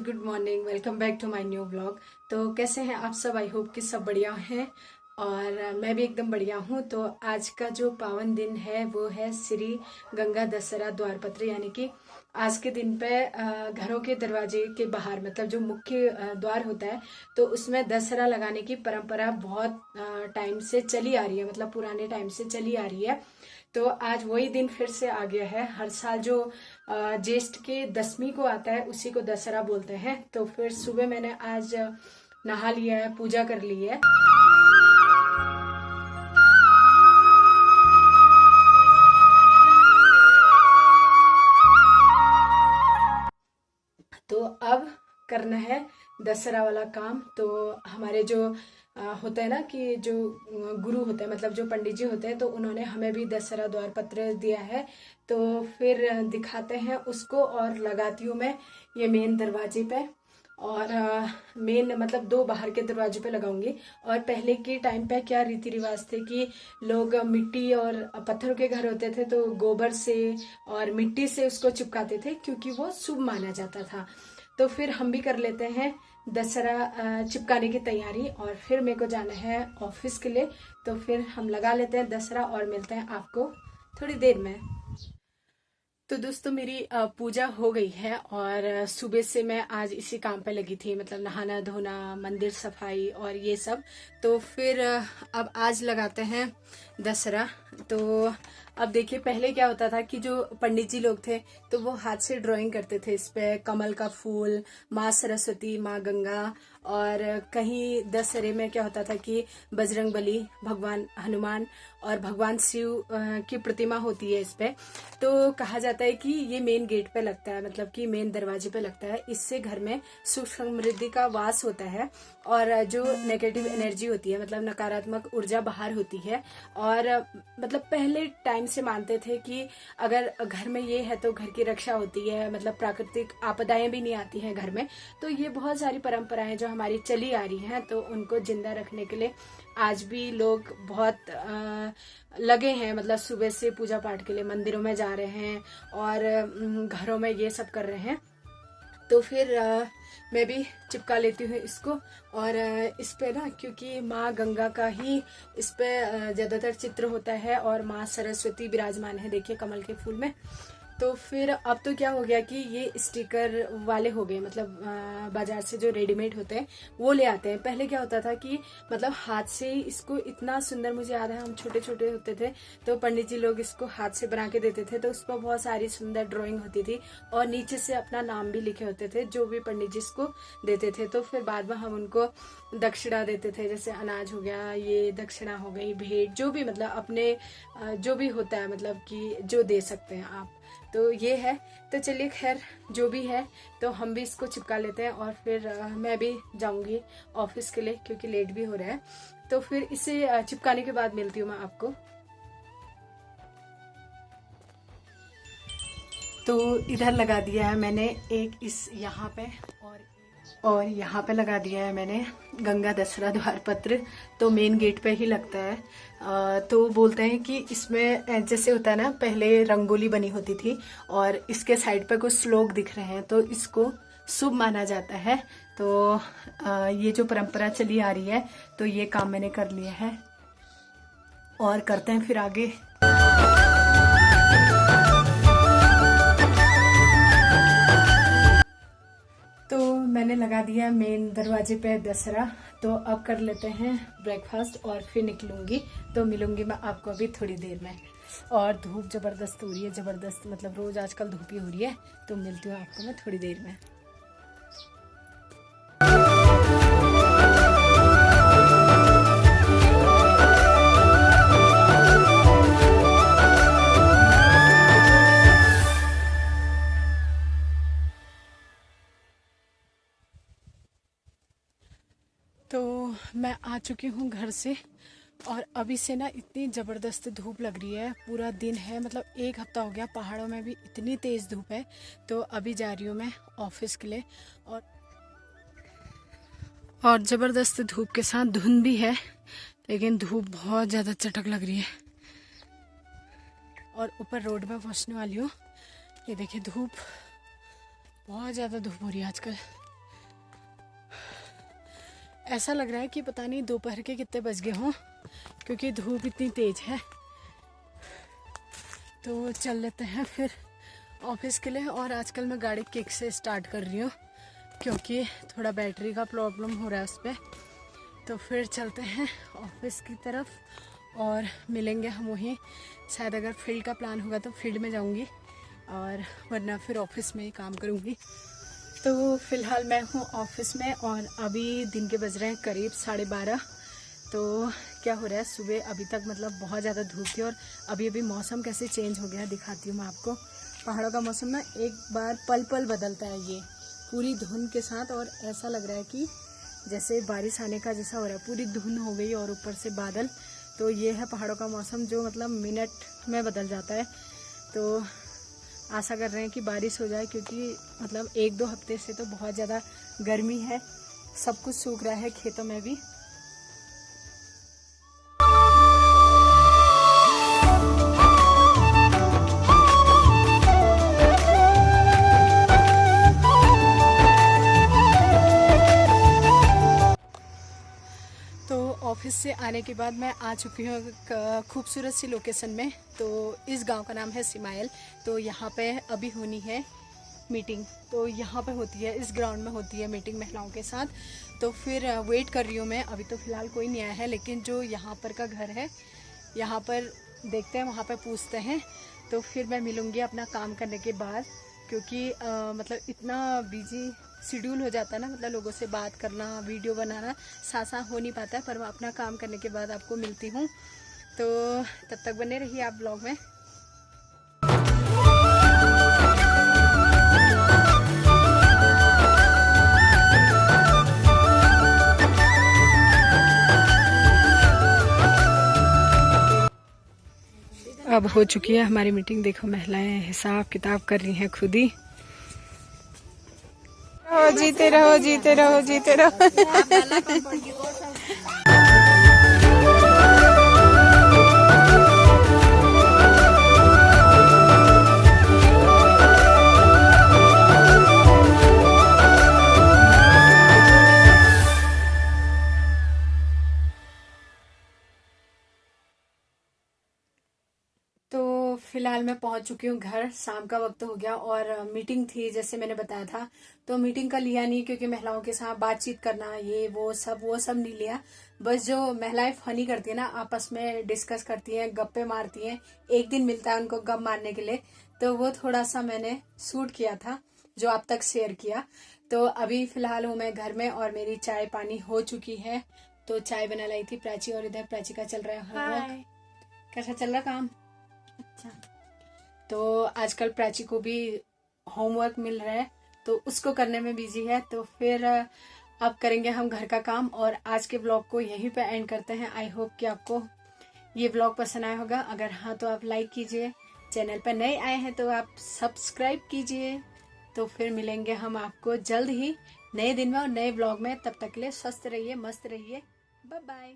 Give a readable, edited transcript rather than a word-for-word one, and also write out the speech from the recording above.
Good morning. Welcome back to my new blog. तो कैसे हैं आप सब? आई होप कि सब बढ़िया हैं और मैं भी एकदम बढ़िया हूँ। तो आज का जो पावन दिन है वो है श्री गंगा दशहरा द्वारपत्र, यानी कि आज के दिन पे घरों के दरवाजे के बाहर, मतलब जो मुख्य द्वार होता है, तो उसमें दशहरा लगाने की परंपरा बहुत टाइम से चली आ रही है, मतलब पुराने टाइम से चली आ रही है। तो आज वही दिन फिर से आ गया है। हर साल जो ज्येष्ठ के दसवीं को आता है उसी को दशहरा बोलते हैं। तो फिर सुबह मैंने आज नहा लिया है, पूजा कर ली है। तो अब करना है दशहरा वाला काम। तो हमारे जो होता है ना कि जो गुरु होते हैं, मतलब जो पंडित जी होते हैं, तो उन्होंने हमें भी दशहरा द्वार पत्र दिया है। तो फिर दिखाते हैं उसको और लगाती हूँ मैं ये मेन दरवाजे पे। और मेन मतलब दो बाहर के दरवाजे पे लगाऊंगी। और पहले के टाइम पे क्या रीति रिवाज थे कि लोग मिट्टी और पत्थरों के घर होते थे तो गोबर से और मिट्टी से उसको चिपकाते थे, क्योंकि वो शुभ माना जाता था। तो फिर हम भी कर लेते हैं दशहरा चिपकाने की तैयारी। और फिर मेरे को जाना है ऑफिस के लिए। तो फिर हम लगा लेते हैं दशहरा और मिलते हैं आपको थोड़ी देर में। तो दोस्तों मेरी पूजा हो गई है और सुबह से मैं आज इसी काम पे लगी थी, मतलब नहाना धोना, मंदिर सफाई और ये सब। तो फिर अब आज लगाते हैं दशहरा। तो अब देखिए, पहले क्या होता था कि जो पंडित जी लोग थे तो वो हाथ से ड्राइंग करते थे इस पे, कमल का फूल, माँ सरस्वती, माँ गंगा। और कहीं दशहरे में क्या होता था कि बजरंग बली, भगवान हनुमान और भगवान शिव की प्रतिमा होती है इस पे। तो कहा जाता है कि ये मेन गेट पे लगता है, मतलब कि मेन दरवाजे पे लगता है। इससे घर में सुख समृद्धि का वास होता है और जो नेगेटिव एनर्जी होती है, मतलब नकारात्मक ऊर्जा बाहर होती है। और मतलब पहले टाइम से मानते थे कि अगर घर में ये है तो घर की रक्षा होती है, मतलब प्राकृतिक आपदाएं भी नहीं आती हैं घर में। तो ये बहुत सारी परंपराएं जो हमारी चली आ रही हैं, तो उनको जिंदा रखने के लिए आज भी लोग बहुत लगे हैं। मतलब सुबह से पूजा पाठ के लिए मंदिरों में जा रहे हैं और घरों में ये सब कर रहे हैं। तो फिर मैं भी चिपका लेती हूँ इसको। और इस पे ना, क्योंकि माँ गंगा का ही इस पे ज्यादातर चित्र होता है और माँ सरस्वती विराजमान है, देखिए कमल के फूल में। तो फिर अब तो क्या हो गया कि ये स्टिकर वाले हो गए, मतलब बाजार से जो रेडीमेड होते हैं वो ले आते हैं। पहले क्या होता था कि मतलब हाथ से ही इसको, इतना सुंदर, मुझे याद है हम छोटे छोटे होते थे तो पंडित जी लोग इसको हाथ से बना के देते थे। तो उस पर बहुत सारी सुंदर ड्राइंग होती थी और नीचे से अपना नाम भी लिखे होते थे जो भी पंडित जी इसको देते थे। तो फिर बाद में हम उनको दक्षिणा देते थे, जैसे अनाज हो गया, ये दक्षिणा हो गई, भेंट, जो भी मतलब अपने जो भी होता है, मतलब कि जो दे सकते हैं आप। तो ये है। तो चलिए खैर जो भी है, तो हम भी इसको चिपका लेते हैं और फिर मैं भी जाऊंगी ऑफिस के लिए, क्योंकि लेट भी हो रहा है। तो फिर इसे चिपकाने के बाद मिलती हूँ मैं आपको। तो इधर लगा दिया है मैंने एक इस यहाँ पे, और यहाँ पे लगा दिया है मैंने गंगा दशहरा द्वार पत्र। तो मेन गेट पे ही लगता है। तो बोलते हैं कि इसमें जैसे होता है ना, पहले रंगोली बनी होती थी और इसके साइड पे कुछ श्लोक दिख रहे हैं तो इसको शुभ माना जाता है। तो ये जो परंपरा चली आ रही है, तो ये काम मैंने कर लिया है और करते हैं फिर आगे। तो मैंने लगा दिया मेन दरवाजे पे दशहरा। तो अब कर लेते हैं ब्रेकफास्ट और फिर निकलूंगी। तो मिलूंगी मैं आपको अभी थोड़ी देर में। और धूप जबरदस्त हो रही है, जबरदस्त, मतलब रोज आजकल धूप ही हो रही है। तो मिलती हूँ आपको मैं थोड़ी देर में। तो मैं आ चुकी हूँ घर से और अभी से ना इतनी ज़बरदस्त धूप लग रही है। पूरा दिन है, मतलब एक हफ्ता हो गया, पहाड़ों में भी इतनी तेज़ धूप है। तो अभी जा रही हूँ मैं ऑफिस के लिए। और ज़बरदस्त धूप के साथ धुंध भी है, लेकिन धूप बहुत ज़्यादा चटक लग रही है। और ऊपर रोड में पहुँचने वाली हूँ। ये देखिए धूप, बहुत ज़्यादा धूप हो रही है आजकल। ऐसा लग रहा है कि पता नहीं दोपहर के कितने बज गए हों, क्योंकि धूप इतनी तेज है। तो चल लेते हैं फिर ऑफिस के लिए। और आजकल मैं गाड़ी किक से स्टार्ट कर रही हूँ, क्योंकि थोड़ा बैटरी का प्रॉब्लम हो रहा है उस पर। तो फिर चलते हैं ऑफिस की तरफ और मिलेंगे हम वहीं। शायद अगर फील्ड का प्लान होगा तो फील्ड में जाऊंगी, और वरना फिर ऑफिस में ही काम करूंगी। तो फिलहाल मैं हूँ ऑफिस में और अभी दिन के बज रहे हैं करीब 12:30। तो क्या हो रहा है, सुबह अभी तक मतलब बहुत ज़्यादा धूप थी, और अभी अभी मौसम कैसे चेंज हो गया है दिखाती हूँ मैं आपको। पहाड़ों का मौसम ना एक बार पल पल बदलता है, ये पूरी धुंध के साथ, और ऐसा लग रहा है कि जैसे बारिश आने का जैसा हो रहा है। पूरी धुंध हो गई और ऊपर से बादल। तो ये है पहाड़ों का मौसम, जो मतलब मिनट में बदल जाता है। तो आशा कर रहे हैं कि बारिश हो जाए, क्योंकि मतलब 1-2 हफ्ते से तो बहुत ज़्यादा गर्मी है, सब कुछ सूख रहा है खेतों में भी। ऑफिस से आने के बाद मैं आ चुकी हूँ एक खूबसूरत सी लोकेशन में। तो इस गांव का नाम है सिमाइल। तो यहाँ पे अभी होनी है मीटिंग। तो यहाँ पे होती है, इस ग्राउंड में होती है मीटिंग महिलाओं के साथ। तो फिर वेट कर रही हूँ मैं। अभी तो फ़िलहाल कोई नहीं आया है, लेकिन जो यहाँ पर का घर है, यहाँ पर देखते हैं, वहाँ पर पूछते हैं। तो फिर मैं मिलूँगी अपना काम करने के बाद, क्योंकि मतलब इतना बिजी शेड्यूल हो जाता है ना, मतलब लोगों से बात करना, वीडियो बनाना साथ साथ हो नहीं पाता है। पर मैं अपना काम करने के बाद आपको मिलती हूँ। तो तब तक बने रहिए आप ब्लॉग में। अब हो चुकी है हमारी मीटिंग। देखो महिलाएं हिसाब किताब कर रही हैं खुद ही। जीते रहो, जीते रहो, जीते रहो। तो फिलहाल मैं पहुंच चुकी हूँ घर। शाम का वक्त हो गया और मीटिंग थी जैसे मैंने बताया था। तो मीटिंग का लिया नहीं, क्योंकि महिलाओं के साथ बातचीत करना, ये वो सब नहीं लिया। बस जो महिलाएं फनी करती है ना, आपस में डिस्कस करती हैं, गप्पे मारती हैं, एक दिन मिलता है उनको गप मारने के लिए, तो वो थोड़ा सा मैंने शूट किया था, जो आप तक शेयर किया। तो अभी फिलहाल हूँ मैं घर में और मेरी चाय पानी हो चुकी है। तो चाय बना लाई थी प्राची, और इधर प्राची का चल रहा है होमवर्क। कैसा चल रहा काम? अच्छा। तो आजकल प्राची को भी होमवर्क मिल रहा है, तो उसको करने में बिजी है। तो फिर अब करेंगे हम घर का काम, और आज के ब्लॉग को यहीं पे एंड करते हैं। आई होप कि आपको ये ब्लॉग पसंद आया होगा। अगर हाँ तो आप लाइक कीजिए, चैनल पर नए आए हैं तो आप सब्सक्राइब कीजिए। तो फिर मिलेंगे हम आपको जल्द ही नए दिन में और नए ब्लॉग में। तब तक के लिए स्वस्थ रहिए, मस्त रहिए। Bye bye.